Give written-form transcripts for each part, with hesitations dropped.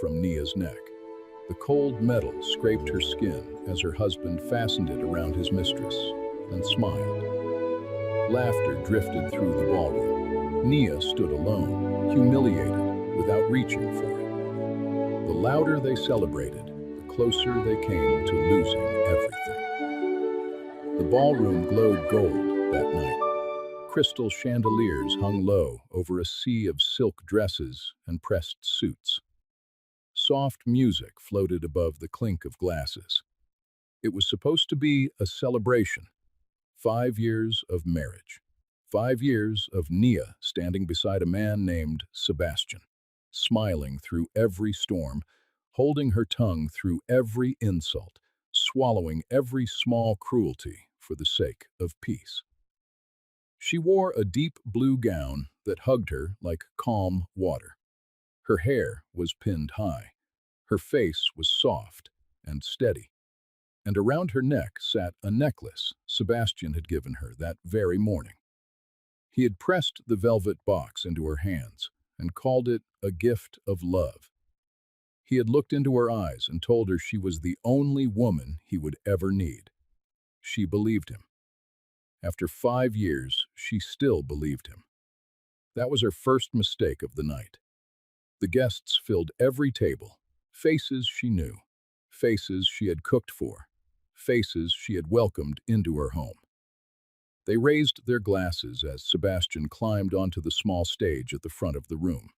from Nia's neck. The cold metal scraped her skin as her husband fastened it around his mistress and smiled. Laughter drifted through the ballroom. Nia stood alone, humiliated, without reaching for it. The louder they celebrated, the closer they came to losing everything. The ballroom glowed gold that night. Crystal chandeliers hung low over a sea of silk dresses and pressed suits. Soft music floated above the clink of glasses. It was supposed to be a celebration. 5 years of marriage. 5 years of Nia standing beside a man named Sebastian, smiling through every storm, holding her tongue through every insult, swallowing every small cruelty for the sake of peace. She wore a deep blue gown that hugged her like calm water. Her hair was pinned high. Her face was soft and steady. And around her neck sat a necklace Sebastian had given her that very morning. He had pressed the velvet box into her hands and called it a gift of love. He had looked into her eyes and told her she was the only woman he would ever need. She believed him. After 5 years, she still believed him. That was her first mistake of the night. The guests filled every table, faces she knew, faces she had cooked for, faces she had welcomed into her home. They raised their glasses as Sebastian climbed onto the small stage at the front of the room.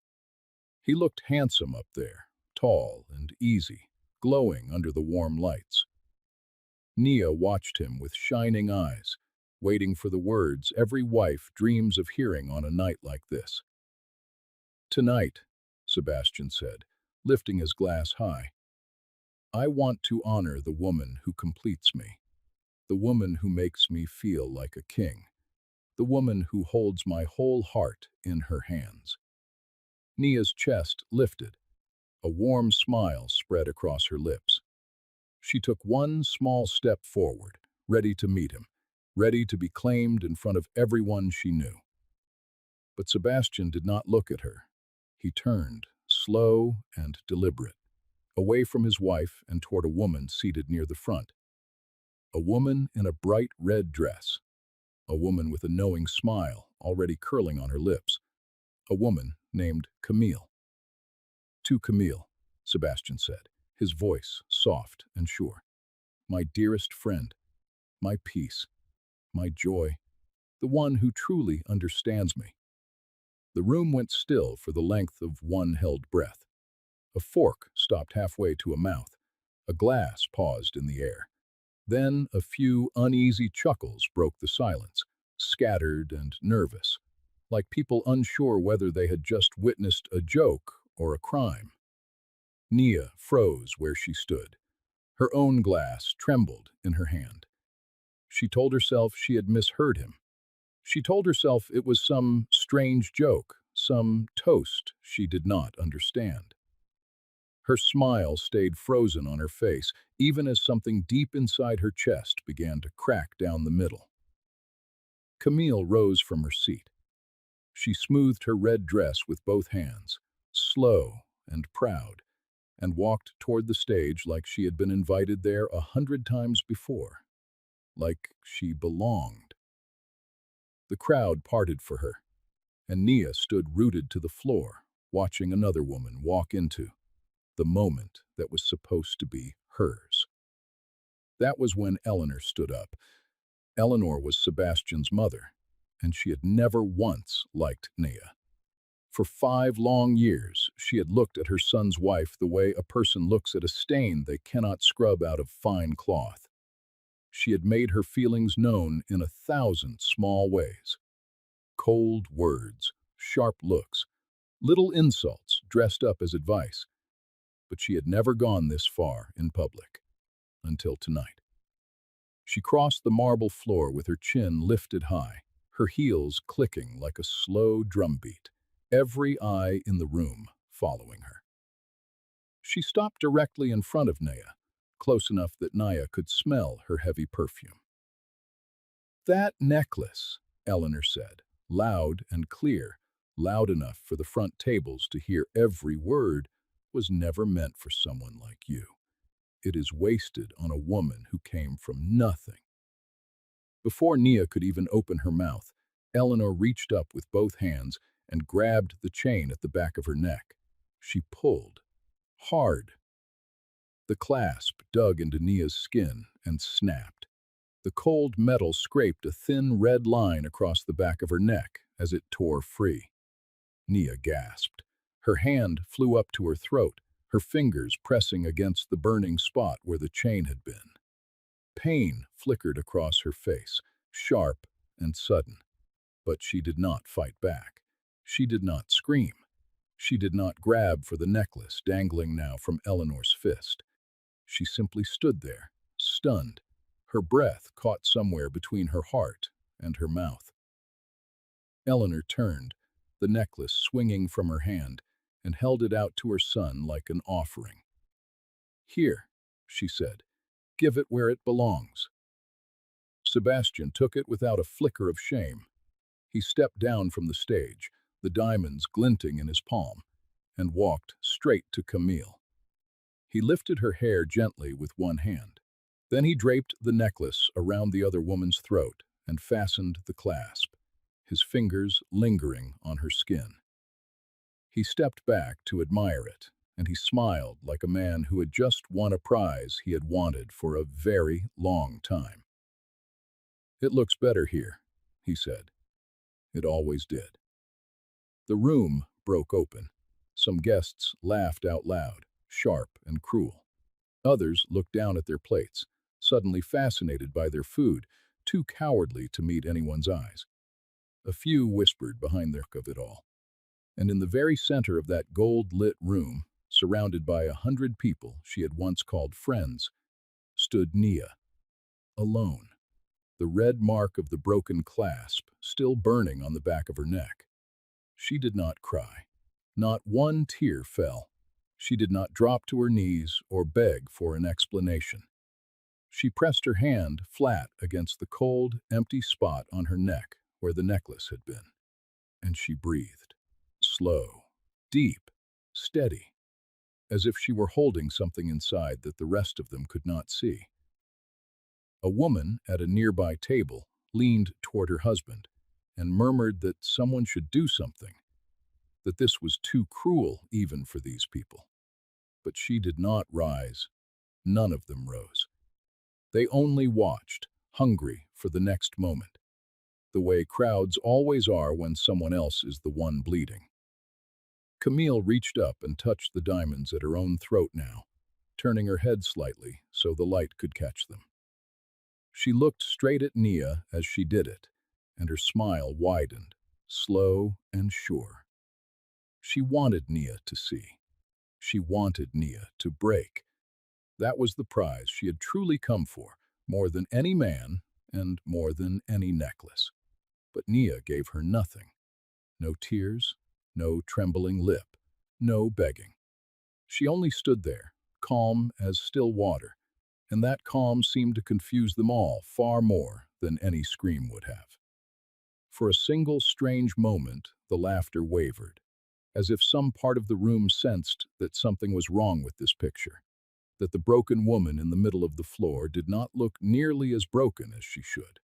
He looked handsome up there, tall and easy, glowing under the warm lights. Nia watched him with shining eyes, waiting for the words every wife dreams of hearing on a night like this. "Tonight," Sebastian said, lifting his glass high, "I want to honor the woman who completes me, the woman who makes me feel like a king, the woman who holds my whole heart in her hands." Nia's chest lifted. A warm smile spread across her lips. She took one small step forward, ready to meet him, ready to be claimed in front of everyone she knew. But Sebastian did not look at her. He turned, slow and deliberate, away from his wife and toward a woman seated near the front. A woman in a bright red dress. A woman with a knowing smile already curling on her lips. A woman named Camille. "To Camille," Sebastian said, his voice soft and sure. "My dearest friend, my peace, my joy, the one who truly understands me." The room went still for the length of one held breath. A fork stopped halfway to a mouth. A glass paused in the air. Then a few uneasy chuckles broke the silence, scattered and nervous, like people unsure whether they had just witnessed a joke or a crime. Nia froze where she stood. Her own glass trembled in her hand. She told herself she had misheard him. She told herself it was some strange joke, some toast she did not understand. Her smile stayed frozen on her face, even as something deep inside her chest began to crack down the middle. Camille rose from her seat. She smoothed her red dress with both hands, slow and proud, and walked toward the stage like she had been invited there 100 times before, like she belonged. The crowd parted for her, and Nia stood rooted to the floor, watching another woman walk into the moment that was supposed to be hers. That was when Eleanor stood up. Eleanor was Sebastian's mother, and she had never once liked Nia. For 5 long years, she had looked at her son's wife the way a person looks at a stain they cannot scrub out of fine cloth. She had made her feelings known in 1,000 small ways. Cold words, sharp looks, little insults dressed up as advice. But she had never gone this far in public, until tonight. She crossed the marble floor with her chin lifted high, her heels clicking like a slow drumbeat, every eye in the room following her. She stopped directly in front of Nia, close enough that Nia could smell her heavy perfume. "That necklace," Eleanor said, loud and clear, loud enough for the front tables to hear every word, was never meant for someone like you. It is wasted on a woman who came from nothing." Before Nia could even open her mouth, Eleanor reached up with both hands and grabbed the chain at the back of her neck. She pulled. Hard. The clasp dug into Nia's skin and snapped. The cold metal scraped a thin red line across the back of her neck as it tore free. Nia gasped. Her hand flew up to her throat, her fingers pressing against the burning spot where the chain had been. Pain flickered across her face, sharp and sudden. But she did not fight back. She did not scream. She did not grab for the necklace dangling now from Eleanor's fist. She simply stood there, stunned, her breath caught somewhere between her heart and her mouth. Eleanor turned, the necklace swinging from her hand, and held it out to her son like an offering. "Here," she said, "give it where it belongs." Sebastian took it without a flicker of shame. He stepped down from the stage, the diamonds glinting in his palm, and walked straight to Camille. He lifted her hair gently with one hand. Then he draped the necklace around the other woman's throat and fastened the clasp, his fingers lingering on her skin. He stepped back to admire it, and he smiled like a man who had just won a prize he had wanted for a very long time. "It looks better here," he said. It always did. The room broke open. Some guests laughed out loud, sharp and cruel. Others looked down at their plates, suddenly fascinated by their food, too cowardly to meet anyone's eyes. A few whispered behind their of it all. And in the very center of that gold-lit room, surrounded by 100 people she had once called friends, stood Nia, alone, the red mark of the broken clasp still burning on the back of her neck. She did not cry. Not one tear fell. She did not drop to her knees or beg for an explanation. She pressed her hand flat against the cold, empty spot on her neck where the necklace had been. And she breathed. Slow, deep, steady, as if she were holding something inside that the rest of them could not see. A woman at a nearby table leaned toward her husband and murmured that someone should do something, that this was too cruel even for these people. But she did not rise. None of them rose. They only watched, hungry for the next moment, the way crowds always are when someone else is the one bleeding. Camille reached up and touched the diamonds at her own throat now, turning her head slightly so the light could catch them. She looked straight at Nia as she did it, and her smile widened, slow and sure. She wanted Nia to see. She wanted Nia to break. That was the prize she had truly come for, more than any man and more than any necklace. But Nia gave her nothing. No tears, no trembling lip, no begging. She only stood there, calm as still water, and that calm seemed to confuse them all far more than any scream would have. For a single strange moment, the laughter wavered, as if some part of the room sensed that something was wrong with this picture, that the broken woman in the middle of the floor did not look nearly as broken as she should.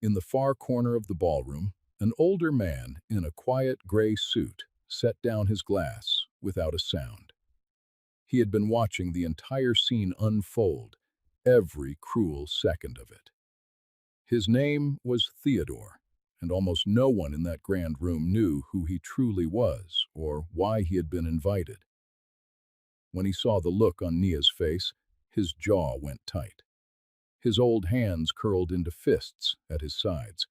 In the far corner of the ballroom, an older man in a quiet gray suit set down his glass without a sound. He had been watching the entire scene unfold, every cruel second of it. His name was Theodore, and almost no one in that grand room knew who he truly was or why he had been invited. When he saw the look on Nia's face, his jaw went tight. His old hands curled into fists at his sides.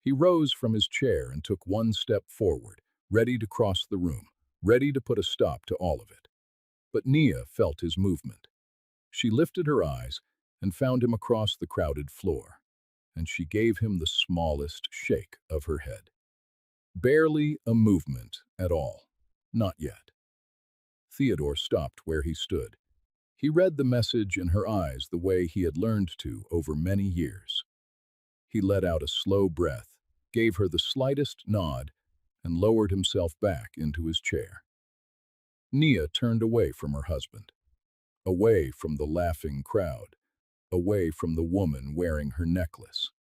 He rose from his chair and took one step forward, ready to cross the room, ready to put a stop to all of it. But Nia felt his movement. She lifted her eyes and found him across the crowded floor, and she gave him the smallest shake of her head. Barely a movement at all. Not yet. Theodore stopped where he stood. He read the message in her eyes the way he had learned to over many years. He let out a slow breath, gave her the slightest nod, and lowered himself back into his chair. Nia turned away from her husband, away from the laughing crowd, away from the woman wearing her necklace.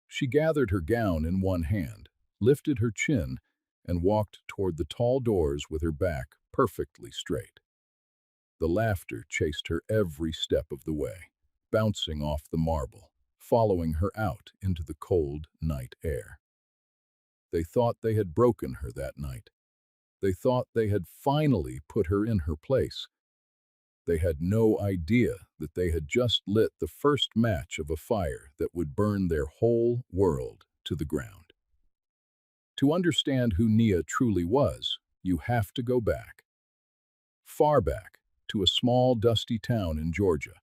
She gathered her gown in one hand, lifted her chin, and walked toward the tall doors with her back perfectly straight. The laughter chased her every step of the way, bouncing off the marble, following her out into the cold night air. They thought they had broken her that night. They thought they had finally put her in her place. They had no idea that they had just lit the first match of a fire that would burn their whole world to the ground. To understand who Nia truly was, you have to go back, far back, to a small, dusty town in Georgia,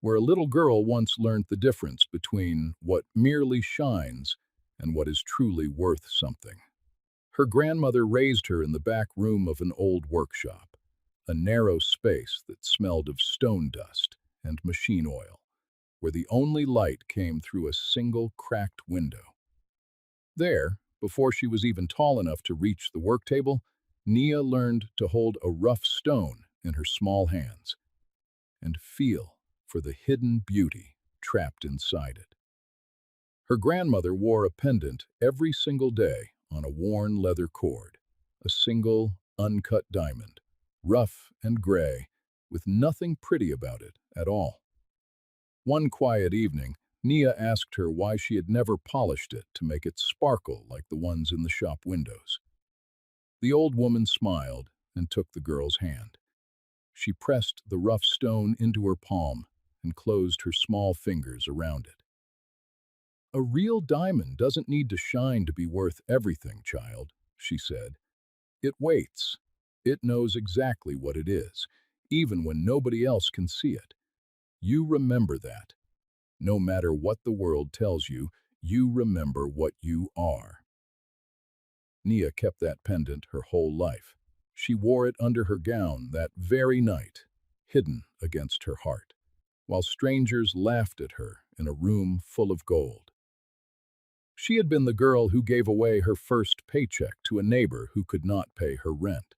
where a little girl once learned the difference between what merely shines and what is truly worth something. Her grandmother raised her in the back room of an old workshop, a narrow space that smelled of stone dust and machine oil, where the only light came through a single cracked window. There, before she was even tall enough to reach the work table, Nia learned to hold a rough stone in her small hands and feel for the hidden beauty trapped inside it. Her grandmother wore a pendant every single day on a worn leather cord, a single, uncut diamond, rough and gray, with nothing pretty about it at all. One quiet evening, Nia asked her why she had never polished it to make it sparkle like the ones in the shop windows. The old woman smiled and took the girl's hand. She pressed the rough stone into her palm and closed her small fingers around it. "A real diamond doesn't need to shine to be worth everything, child," she said. "It waits. It knows exactly what it is, even when nobody else can see it. You remember that. No matter what the world tells you, you remember what you are." Nia kept that pendant her whole life. She wore it under her gown that very night, hidden against her heart, while strangers laughed at her in a room full of gold. She had been the girl who gave away her first paycheck to a neighbor who could not pay her rent.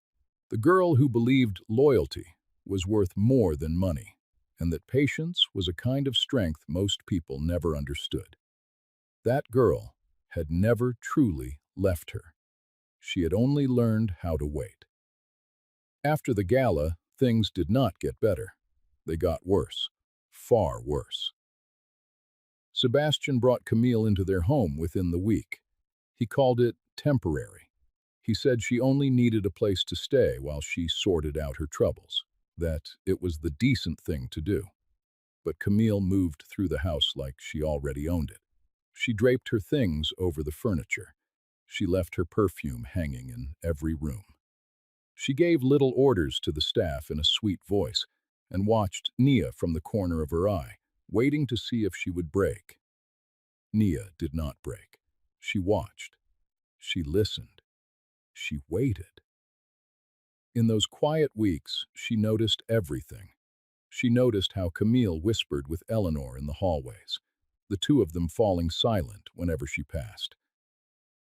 The girl who believed loyalty was worth more than money, and that patience was a kind of strength most people never understood. That girl had never truly left her. She had only learned how to wait. After the gala, things did not get better. They got worse, far worse. Sebastian brought Camille into their home within the week. He called it temporary. He said she only needed a place to stay while she sorted out her troubles, that it was the decent thing to do. But Camille moved through the house like she already owned it. She draped her things over the furniture. She left her perfume hanging in every room. She gave little orders to the staff in a sweet voice and watched Nia from the corner of her eye, waiting to see if she would break. Nia did not break. She watched. She listened. She waited. In those quiet weeks, she noticed everything. She noticed how Camille whispered with Eleanor in the hallways, the two of them falling silent whenever she passed.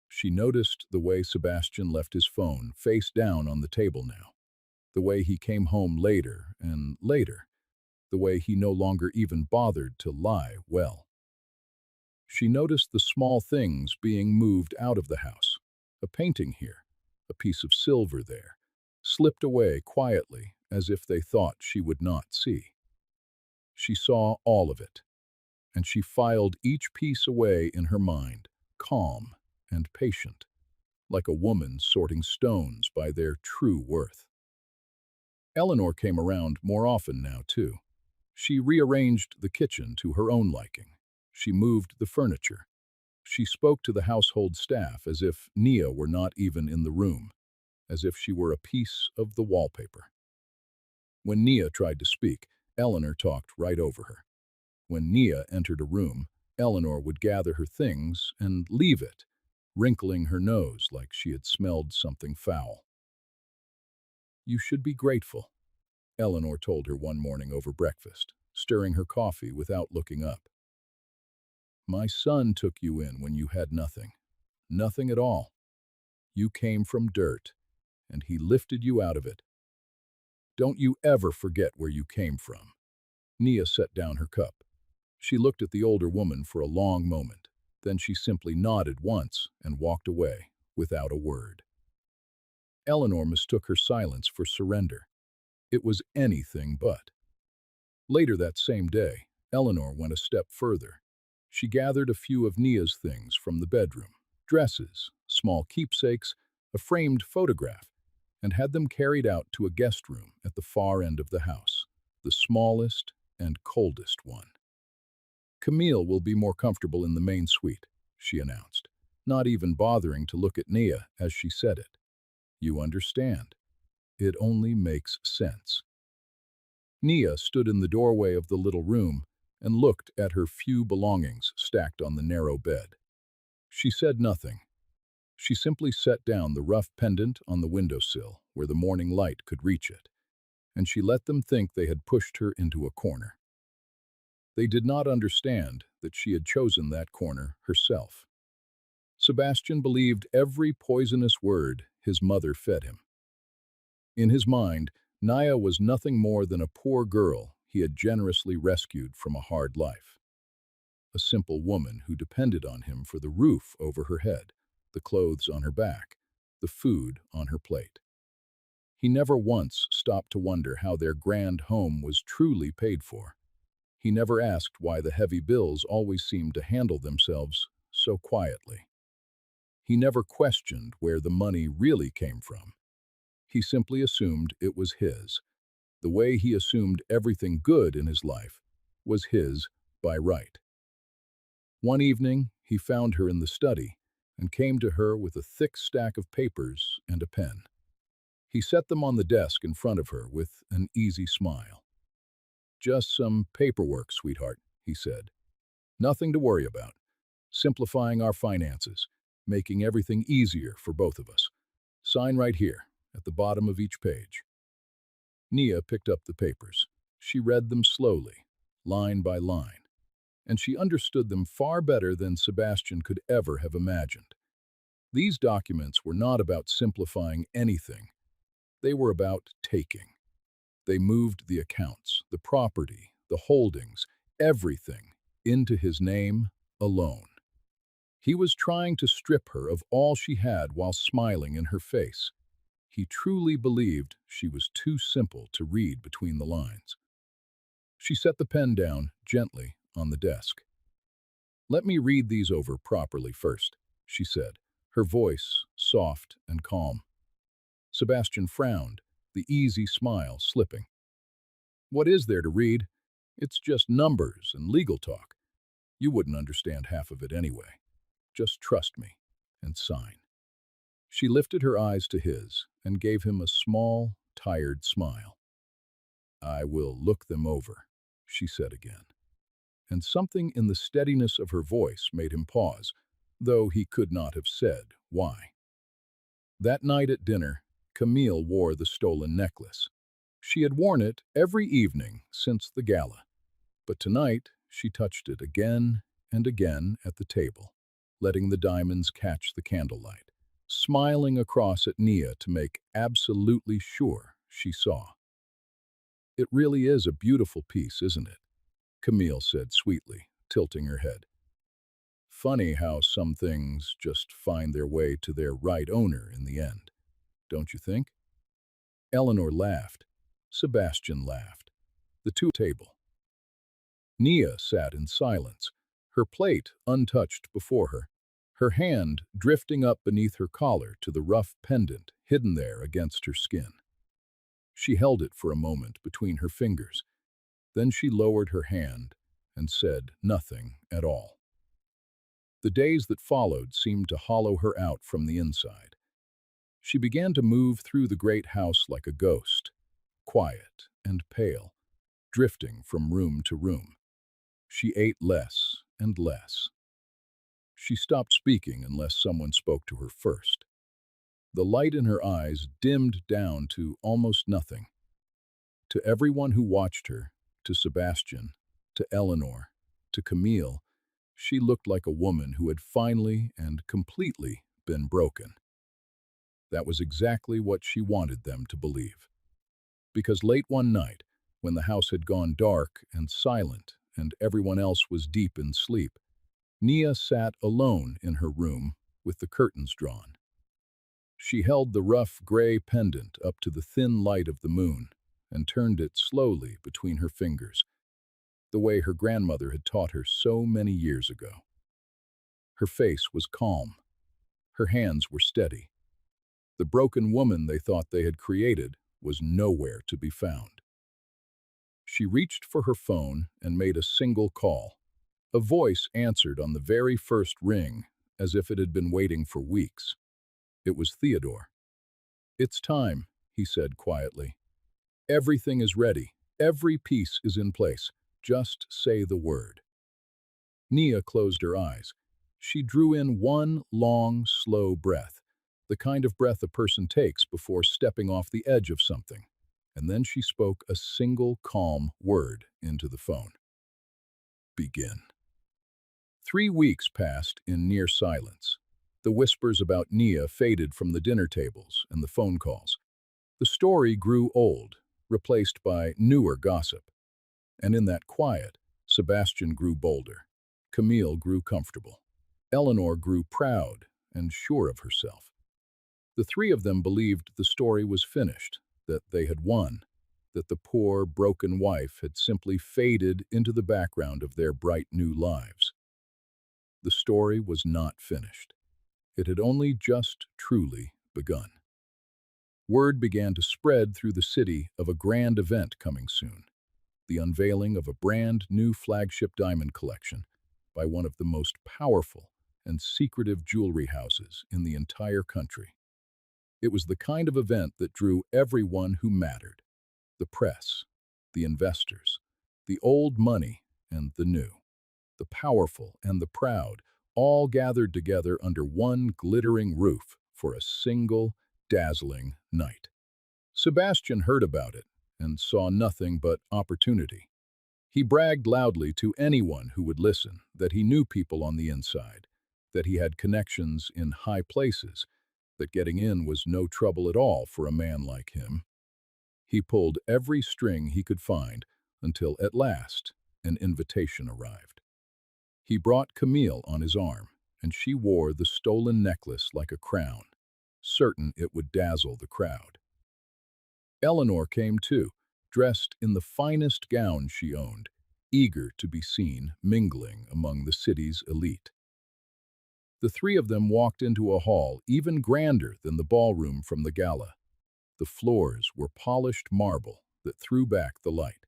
She noticed the way Sebastian left his phone face down on the table now, the way he came home later and later, the way he no longer even bothered to lie well. She noticed the small things being moved out of the house, a painting here, a piece of silver there, slipped away quietly as if they thought she would not see. She saw all of it, and she filed each piece away in her mind, calm and patient, like a woman sorting stones by their true worth. Eleanor came around more often now, too. She rearranged the kitchen to her own liking. She moved the furniture. She spoke to the household staff as if Nia were not even in the room, as if she were a piece of the wallpaper. When Nia tried to speak, Eleanor talked right over her. When Nia entered a room, Eleanor would gather her things and leave it, wrinkling her nose like she had smelled something foul. "You should be grateful," Eleanor told her one morning over breakfast, stirring her coffee without looking up. "My son took you in when you had nothing. Nothing at all. You came from dirt, and he lifted you out of it, Don't you ever forget where you came from." Nia set down her cup. She looked at the older woman for a long moment. Then she simply nodded once and walked away, without a word. Eleanor mistook her silence for surrender. It was anything but. Later that same day, Eleanor went a step further. She gathered a few of Nia's things from the bedroom, dresses, small keepsakes, a framed photograph, and had them carried out to a guest room at the far end of the house, the smallest and coldest one. "Camille will be more comfortable in the main suite," she announced, not even bothering to look at Nia as she said it. "You understand. It only makes sense." Nia stood in the doorway of the little room and looked at her few belongings stacked on the narrow bed. She said nothing. She simply set down the rough pendant on the windowsill where the morning light could reach it, and she let them think they had pushed her into a corner. They did not understand that she had chosen that corner herself. Sebastian believed every poisonous word his mother fed him. In his mind, Naya was nothing more than a poor girl he had generously rescued from a hard life. A simple woman who depended on him for the roof over her head, the clothes on her back, the food on her plate. He never once stopped to wonder how their grand home was truly paid for. He never asked why the heavy bills always seemed to handle themselves so quietly. He never questioned where the money really came from. He simply assumed it was his. The way he assumed everything good in his life was his by right. One evening, he found her in the study and came to her with a thick stack of papers and a pen. He set them on the desk in front of her with an easy smile. "Just some paperwork, sweetheart," he said. "Nothing to worry about. Simplifying our finances, making everything easier for both of us. Sign right here, at the bottom of each page." Nia picked up the papers. She read them slowly, line by line, and she understood them far better than Sebastian could ever have imagined. These documents were not about simplifying anything. They were about taking. They moved the accounts, the property, the holdings, everything into his name alone. He was trying to strip her of all she had while smiling in her face. He truly believed she was too simple to read between the lines. She set the pen down gently on the desk. "Let me read these over properly first," she said, her voice soft and calm. Sebastian frowned, the easy smile slipping. "What is there to read? It's just numbers and legal talk. You wouldn't understand half of it anyway. Just trust me and sign." She lifted her eyes to his and gave him a small, tired smile. "I will look them over," she said again. And something in the steadiness of her voice made him pause, though he could not have said why. That night at dinner, Camille wore the stolen necklace. She had worn it every evening since the gala, but tonight she touched it again and again at the table, letting the diamonds catch the candlelight, smiling across at Nia to make absolutely sure she saw. "It really is a beautiful piece, isn't it?" Camille said sweetly, tilting her head. "Funny how some things just find their way to their right owner in the end, don't you think?" Eleanor laughed. Sebastian laughed. The two at the table. Nia sat in silence, her plate untouched before her, her hand drifting up beneath her collar to the rough pendant hidden there against her skin. She held it for a moment between her fingers. Then she lowered her hand and said nothing at all. The days that followed seemed to hollow her out from the inside. She began to move through the great house like a ghost, quiet and pale, drifting from room to room. She ate less and less. She stopped speaking unless someone spoke to her first. The light in her eyes dimmed down to almost nothing. To everyone who watched her, to Sebastian, to Eleanor, to Camille, she looked like a woman who had finally and completely been broken. That was exactly what she wanted them to believe. Because late one night, when the house had gone dark and silent and everyone else was deep in sleep, Nia sat alone in her room with the curtains drawn. She held the rough gray pendant up to the thin light of the moon and turned it slowly between her fingers, the way her grandmother had taught her so many years ago. Her face was calm. Her hands were steady. The broken woman they thought they had created was nowhere to be found. She reached for her phone and made a single call. A voice answered on the very first ring, as if it had been waiting for weeks. It was Theodore. "It's time," he said quietly. "Everything is ready. Every piece is in place. Just say the word." Nia closed her eyes. She drew in one long, slow breath, the kind of breath a person takes before stepping off the edge of something. And then she spoke a single calm word into the phone. "Begin." 3 weeks passed in near silence. The whispers about Nia faded from the dinner tables and the phone calls. The story grew old, replaced by newer gossip. And in that quiet, Sebastian grew bolder. Camille grew comfortable. Eleanor grew proud and sure of herself. The three of them believed the story was finished, that they had won, that the poor, broken wife had simply faded into the background of their bright new lives. The story was not finished. It had only just truly begun. Word began to spread through the city of a grand event coming soon, the unveiling of a brand new flagship diamond collection by one of the most powerful and secretive jewelry houses in the entire country. It was the kind of event that drew everyone who mattered: the press, the investors, the old money and the new, the powerful and the proud, all gathered together under one glittering roof for a single, dazzling night. Sebastian heard about it and saw nothing but opportunity. He bragged loudly to anyone who would listen that he knew people on the inside, that he had connections in high places, that getting in was no trouble at all for a man like him. He pulled every string he could find until at last an invitation arrived. He brought Camille on his arm, and she wore the stolen necklace like a crown, certain it would dazzle the crowd. Eleanor came too, dressed in the finest gown she owned, eager to be seen mingling among the city's elite. The three of them walked into a hall even grander than the ballroom from the gala. The floors were polished marble that threw back the light.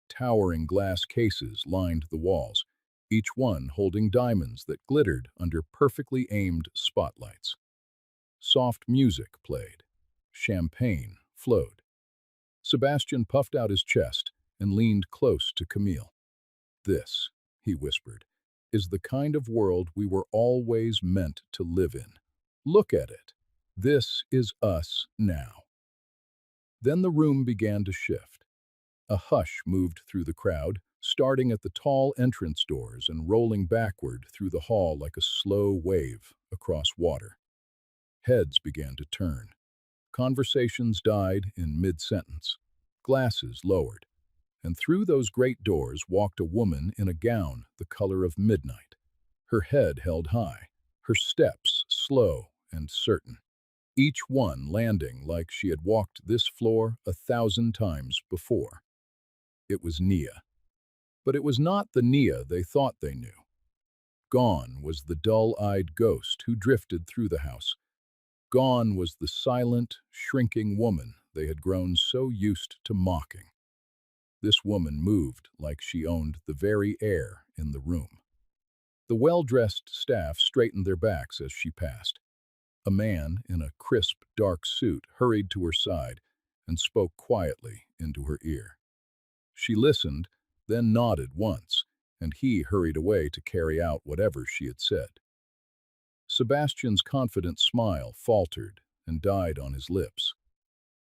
Towering glass cases lined the walls, each one holding diamonds that glittered under perfectly aimed spotlights. Soft music played. Champagne flowed. Sebastian puffed out his chest and leaned close to Camille. "This," he whispered, "is the kind of world we were always meant to live in. Look at it. This is us now." Then the room began to shift. A hush moved through the crowd, starting at the tall entrance doors and rolling backward through the hall like a slow wave across water. Heads began to turn. Conversations died in mid-sentence. Glasses lowered. And through those great doors walked a woman in a gown the color of midnight. Her head held high, her steps slow and certain, each one landing like she had walked this floor 1,000 times before. It was Nia. But it was not the Nia they thought they knew. Gone was the dull-eyed ghost who drifted through the house. Gone was the silent, shrinking woman they had grown so used to mocking. This woman moved like she owned the very air in the room. The well-dressed staff straightened their backs as she passed. A man in a crisp, dark suit hurried to her side and spoke quietly into her ear. She listened, then nodded once, and he hurried away to carry out whatever she had said. Sebastian's confident smile faltered and died on his lips.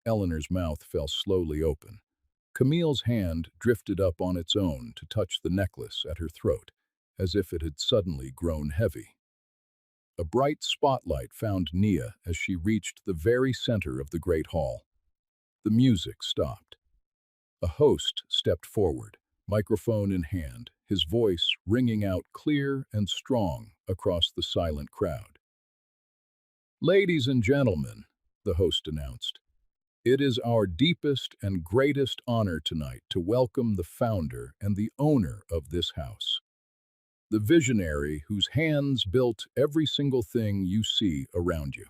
Eleanor's mouth fell slowly open. Camille's hand drifted up on its own to touch the necklace at her throat, as if it had suddenly grown heavy. A bright spotlight found Nia as she reached the very center of the great hall. The music stopped. A host stepped forward, microphone in hand, his voice ringing out clear and strong across the silent crowd. "Ladies and gentlemen," the host announced, "it is our deepest and greatest honor tonight to welcome the founder and the owner of this house, the visionary whose hands built every single thing you see around you,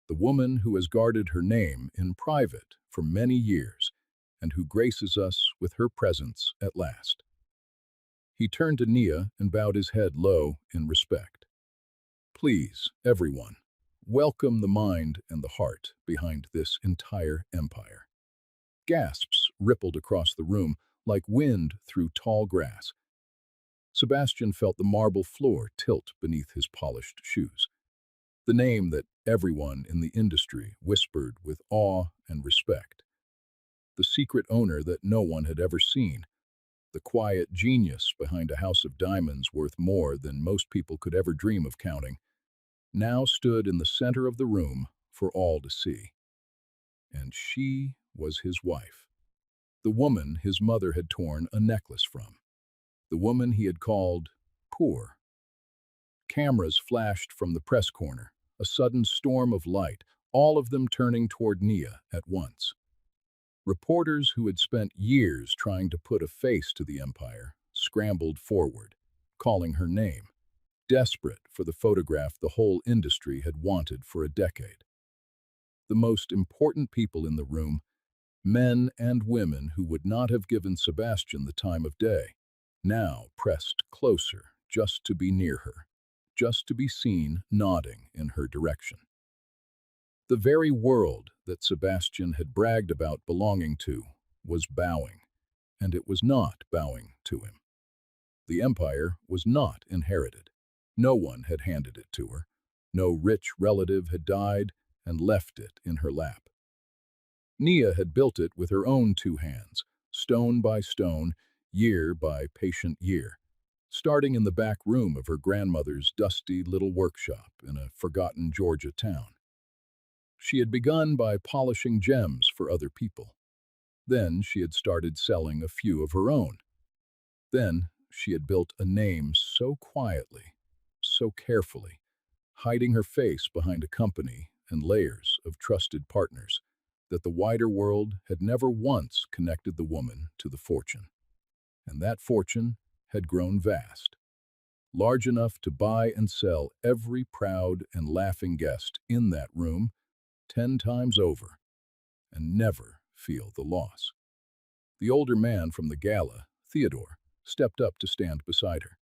the woman who has guarded her name in private for many years and who graces us with her presence at last." He turned to Nia and bowed his head low in respect. "Please, everyone, welcome the mind and the heart behind this entire empire." Gasps rippled across the room like wind through tall grass. Sebastian felt the marble floor tilt beneath his polished shoes. The name that everyone in the industry whispered with awe and respect. The secret owner that no one had ever seen. The quiet genius behind a house of diamonds worth more than most people could ever dream of counting, now stood in the center of the room for all to see. And she was his wife. The woman his mother had torn a necklace from. The woman he had called poor. Cameras flashed from the press corner, a sudden storm of light, all of them turning toward Nia at once. Reporters who had spent years trying to put a face to the empire scrambled forward, calling her name, desperate for the photograph the whole industry had wanted for a decade. The most important people in the room, men and women who would not have given Sebastian the time of day, now pressed closer just to be near her, just to be seen nodding in her direction. The very world that Sebastian had bragged about belonging to was bowing, and it was not bowing to him. The empire was not inherited. No one had handed it to her. No rich relative had died and left it in her lap. Nia had built it with her own two hands, stone by stone, year by patient year, starting in the back room of her grandmother's dusty little workshop in a forgotten Georgia town. She had begun by polishing gems for other people. Then she had started selling a few of her own. Then she had built a name so quietly, so carefully, hiding her face behind a company and layers of trusted partners, that the wider world had never once connected the woman to the fortune. And that fortune had grown vast, large enough to buy and sell every proud and laughing guest in that room 10 times over, and never feel the loss. The older man from the gala, Theodore, stepped up to stand beside her.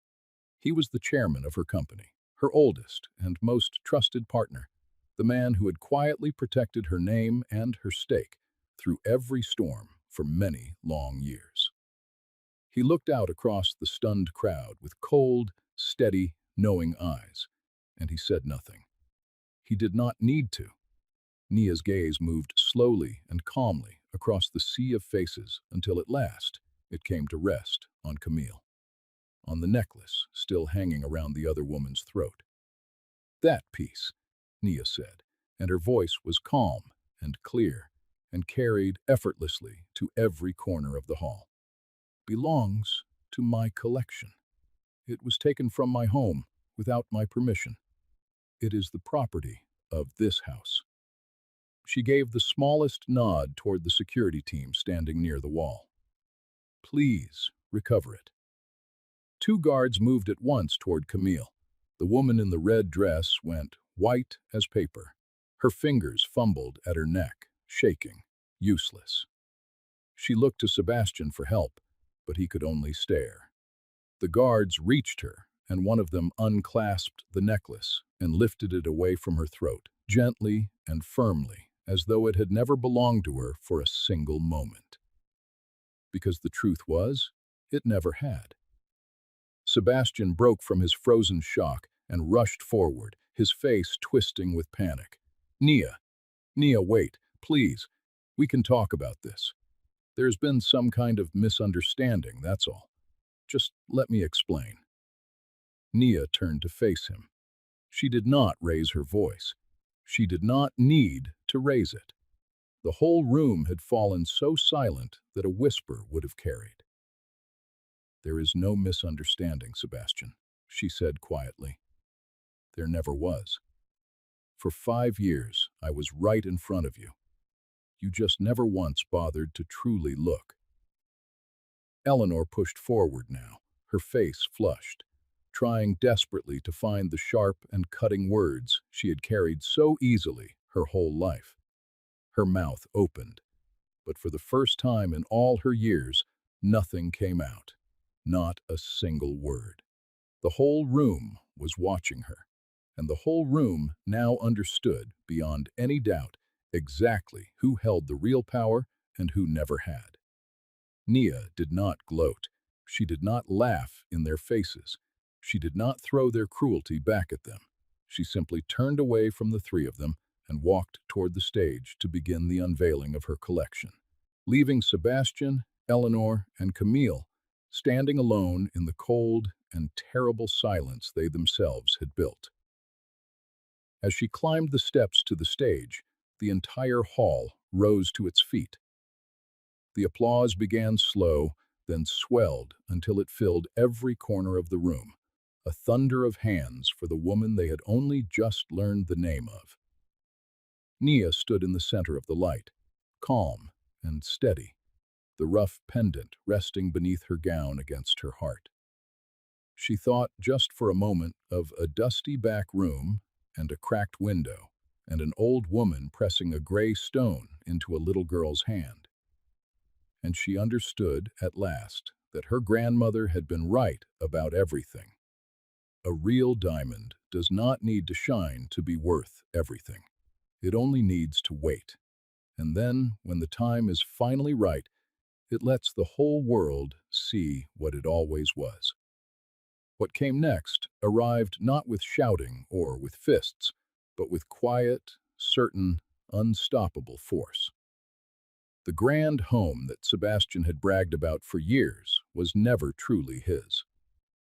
He was the chairman of her company, her oldest and most trusted partner, the man who had quietly protected her name and her stake through every storm for many long years. He looked out across the stunned crowd with cold, steady, knowing eyes, and he said nothing. He did not need to. Nia's gaze moved slowly and calmly across the sea of faces until at last it came to rest on Camille, on the necklace still hanging around the other woman's throat. "That piece," Nia said, and her voice was calm and clear and carried effortlessly to every corner of the hall, "belongs to my collection. It was taken from my home without my permission. It is the property of this house." She gave the smallest nod toward the security team standing near the wall. "Please recover it." Two guards moved at once toward Camille. The woman in the red dress went white as paper. Her fingers fumbled at her neck, shaking, useless. She looked to Sebastian for help, but he could only stare. The guards reached her, and one of them unclasped the necklace and lifted it away from her throat, gently and firmly, as though it had never belonged to her for a single moment. Because the truth was, it never had. Sebastian broke from his frozen shock and rushed forward, his face twisting with panic. "Nia, wait, please. We can talk about this. There's been some kind of misunderstanding, that's all. Just let me explain." Nia turned to face him. She did not raise her voice. She did not need to raise it. The whole room had fallen so silent that a whisper would have carried. "There is no misunderstanding, Sebastian," she said quietly. "There never was. For 5 years, I was right in front of you. You just never once bothered to truly look." Eleanor pushed forward now, her face flushed, trying desperately to find the sharp and cutting words she had carried so easily her whole life. Her mouth opened, but for the first time in all her years, nothing came out. Not a single word. The whole room was watching her, and the whole room now understood, beyond any doubt, exactly who held the real power and who never had. Nia did not gloat. She did not laugh in their faces. She did not throw their cruelty back at them. She simply turned away from the three of them and walked toward the stage to begin the unveiling of her collection, leaving Sebastian, Eleanor, and Camille standing alone in the cold and terrible silence they themselves had built. As she climbed the steps to the stage, the entire hall rose to its feet. The applause began slow, then swelled until it filled every corner of the room, a thunder of hands for the woman they had only just learned the name of. Nia stood in the center of the light, calm and steady, the rough pendant resting beneath her gown against her heart. She thought just for a moment of a dusty back room and a cracked window and an old woman pressing a gray stone into a little girl's hand. And she understood at last that her grandmother had been right about everything. A real diamond does not need to shine to be worth everything. It only needs to wait. And then, when the time is finally right, it lets the whole world see what it always was. What came next arrived not with shouting or with fists, but with quiet, certain, unstoppable force. The grand home that Sebastian had bragged about for years was never truly his.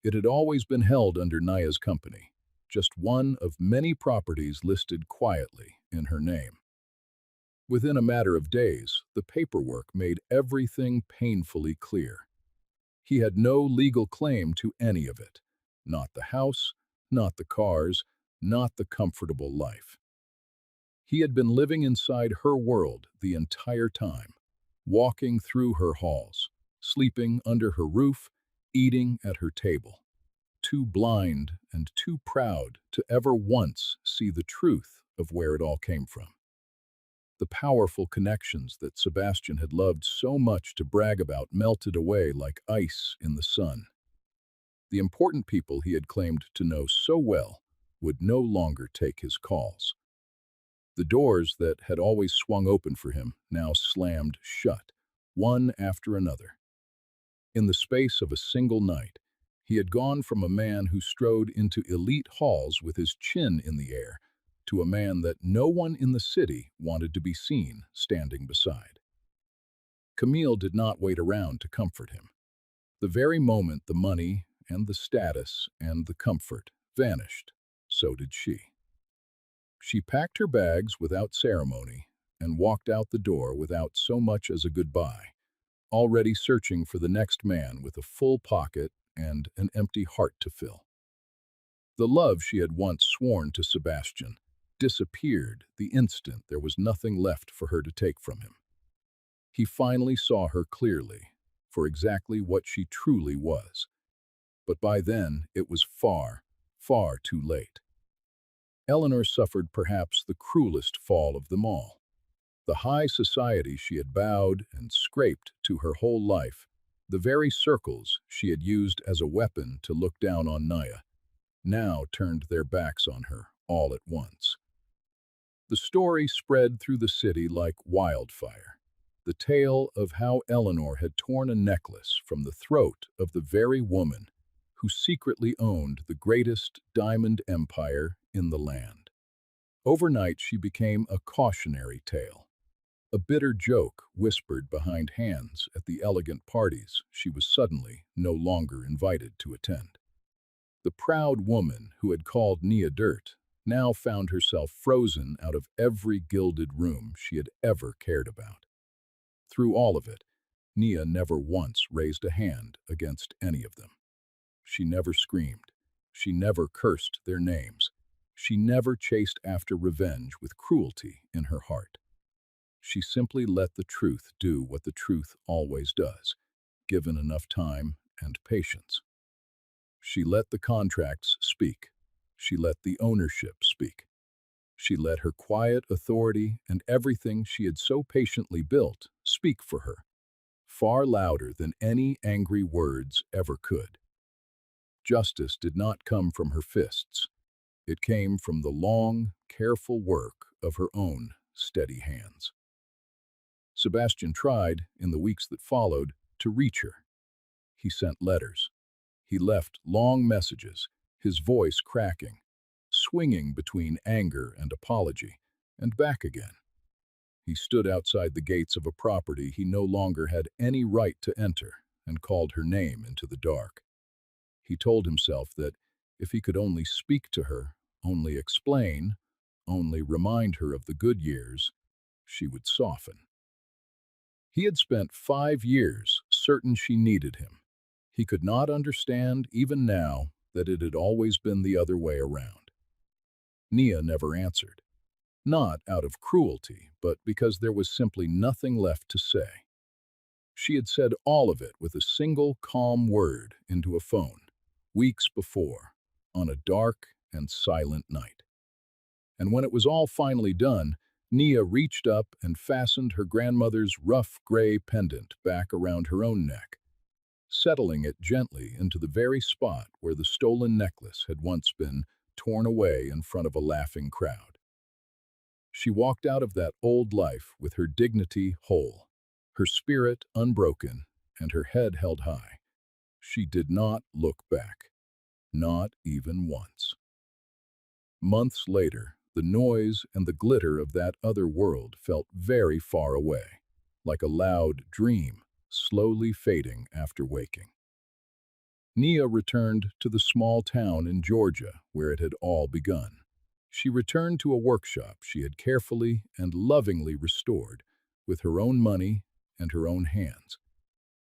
It had always been held under Naya's company, just one of many properties listed quietly in her name. Within a matter of days, the paperwork made everything painfully clear. He had no legal claim to any of it. Not the house, not the cars, not the comfortable life. He had been living inside her world the entire time, walking through her halls, sleeping under her roof, eating at her table, too blind and too proud to ever once see the truth of where it all came from. The powerful connections that Sebastian had loved so much to brag about melted away like ice in the sun. The important people he had claimed to know so well would no longer take his calls. The doors that had always swung open for him now slammed shut, one after another. In the space of a single night, he had gone from a man who strode into elite halls with his chin in the air to a man that no one in the city wanted to be seen standing beside. Camille did not wait around to comfort him. The very moment the money and the status and the comfort vanished, so did she. She packed her bags without ceremony and walked out the door without so much as a goodbye, already searching for the next man with a full pocket and an empty heart to fill. The love she had once sworn to Sebastian disappeared the instant there was nothing left for her to take from him. He finally saw her clearly for exactly what she truly was. But by then, it was far, far too late. Eleanor suffered perhaps the cruelest fall of them all. The high society she had bowed and scraped to her whole life, the very circles she had used as a weapon to look down on Naya, now turned their backs on her all at once. The story spread through the city like wildfire. The tale of how Eleanor had torn a necklace from the throat of the very woman who secretly owned the greatest diamond empire in the land. Overnight, she became a cautionary tale, a bitter joke whispered behind hands at the elegant parties she was suddenly no longer invited to attend. The proud woman who had called Nia dirt now found herself frozen out of every gilded room she had ever cared about. Through all of it, Nia never once raised a hand against any of them. She never screamed. She never cursed their names. She never chased after revenge with cruelty in her heart. She simply let the truth do what the truth always does, given enough time and patience. She let the contracts speak. She let the ownership speak. She let her quiet authority and everything she had so patiently built speak for her, far louder than any angry words ever could. Justice did not come from her fists. It came from the long, careful work of her own steady hands. Sebastian tried, in the weeks that followed, to reach her. He sent letters. He left long messages, his voice cracking, swinging between anger and apology, and back again. He stood outside the gates of a property he no longer had any right to enter and called her name into the dark. He told himself that if he could only speak to her, only explain, only remind her of the good years, she would soften. He had spent 5 years certain she needed him. He could not understand, even now, that it had always been the other way around. Nia never answered, not out of cruelty, but because there was simply nothing left to say. She had said all of it with a single calm word into a phone, weeks before, on a dark and silent night. And when it was all finally done, Nia reached up and fastened her grandmother's rough gray pendant back around her own neck, settling it gently into the very spot where the stolen necklace had once been torn away in front of a laughing crowd. She walked out of that old life with her dignity whole, her spirit unbroken, and her head held high. She did not look back, not even once. Months later, the noise and the glitter of that other world felt very far away, like a loud dream slowly fading after waking. Nia returned to the small town in Georgia where it had all begun. She returned to a workshop she had carefully and lovingly restored with her own money and her own hands.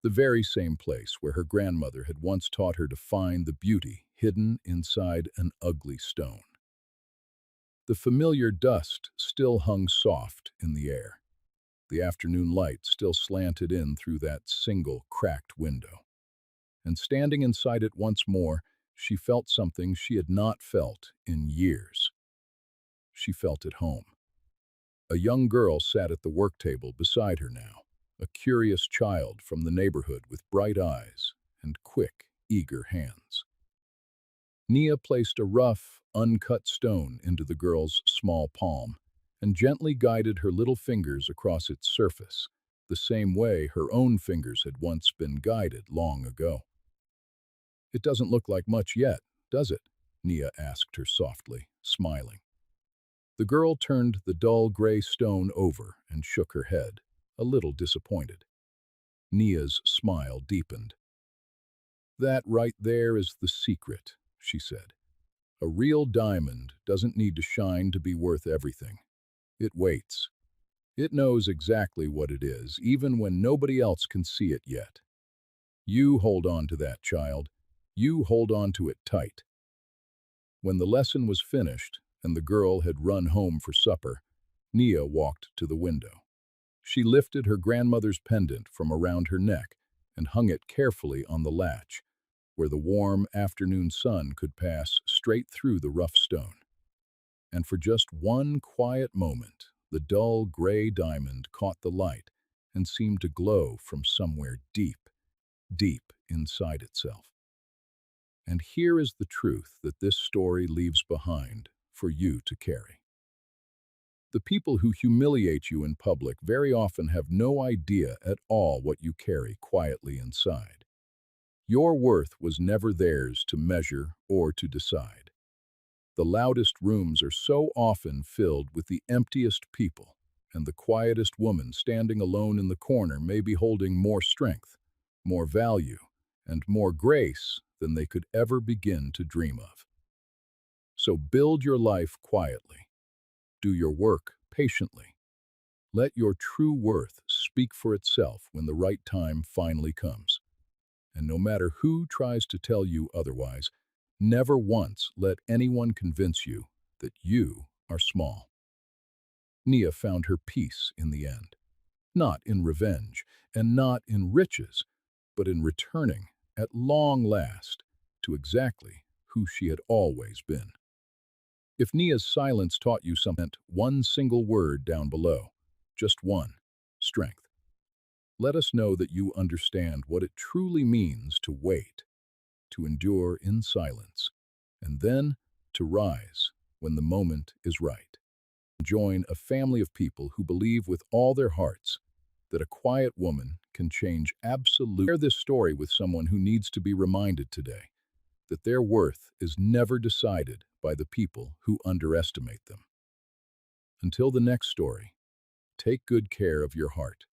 The very same place where her grandmother had once taught her to find the beauty hidden inside an ugly stone. The familiar dust still hung soft in the air. The afternoon light still slanted in through that single cracked window. And standing inside it once more, she felt something she had not felt in years. She felt at home. A young girl sat at the work table beside her now, a curious child from the neighborhood with bright eyes and quick, eager hands. Nia placed a rough, uncut stone into the girl's small palm and gently guided her little fingers across its surface, the same way her own fingers had once been guided long ago. "It doesn't look like much yet, does it?" Nia asked her softly, smiling. The girl turned the dull gray stone over and shook her head, a little disappointed. Nia's smile deepened. "That right there is the secret," she said. "A real diamond doesn't need to shine to be worth everything. It waits. It knows exactly what it is, even when nobody else can see it yet. You hold on to that, child. You hold on to it tight." When the lesson was finished and the girl had run home for supper, Nia walked to the window. She lifted her grandmother's pendant from around her neck and hung it carefully on the latch, where the warm afternoon sun could pass straight through the rough stone. And for just one quiet moment, the dull gray diamond caught the light and seemed to glow from somewhere deep, deep inside itself. And here is the truth that this story leaves behind for you to carry. The people who humiliate you in public very often have no idea at all what you carry quietly inside. Your worth was never theirs to measure or to decide. The loudest rooms are so often filled with the emptiest people, and the quietest woman standing alone in the corner may be holding more strength, more value, and more grace than they could ever begin to dream of. So build your life quietly. Do your work patiently. Let your true worth speak for itself when the right time finally comes. And no matter who tries to tell you otherwise, never once let anyone convince you that you are small. Nia found her peace in the end, not in revenge and not in riches, but in returning, at long last, to exactly who she had always been. If Nia's silence taught you something, one single word down below, just one: strength. Let us know that you understand what it truly means to wait, to endure in silence, and then to rise when the moment is right. Join a family of people who believe with all their hearts that a quiet woman can change absolutely. Share this story with someone who needs to be reminded today that their worth is never decided by the people who underestimate them. Until the next story, take good care of your heart.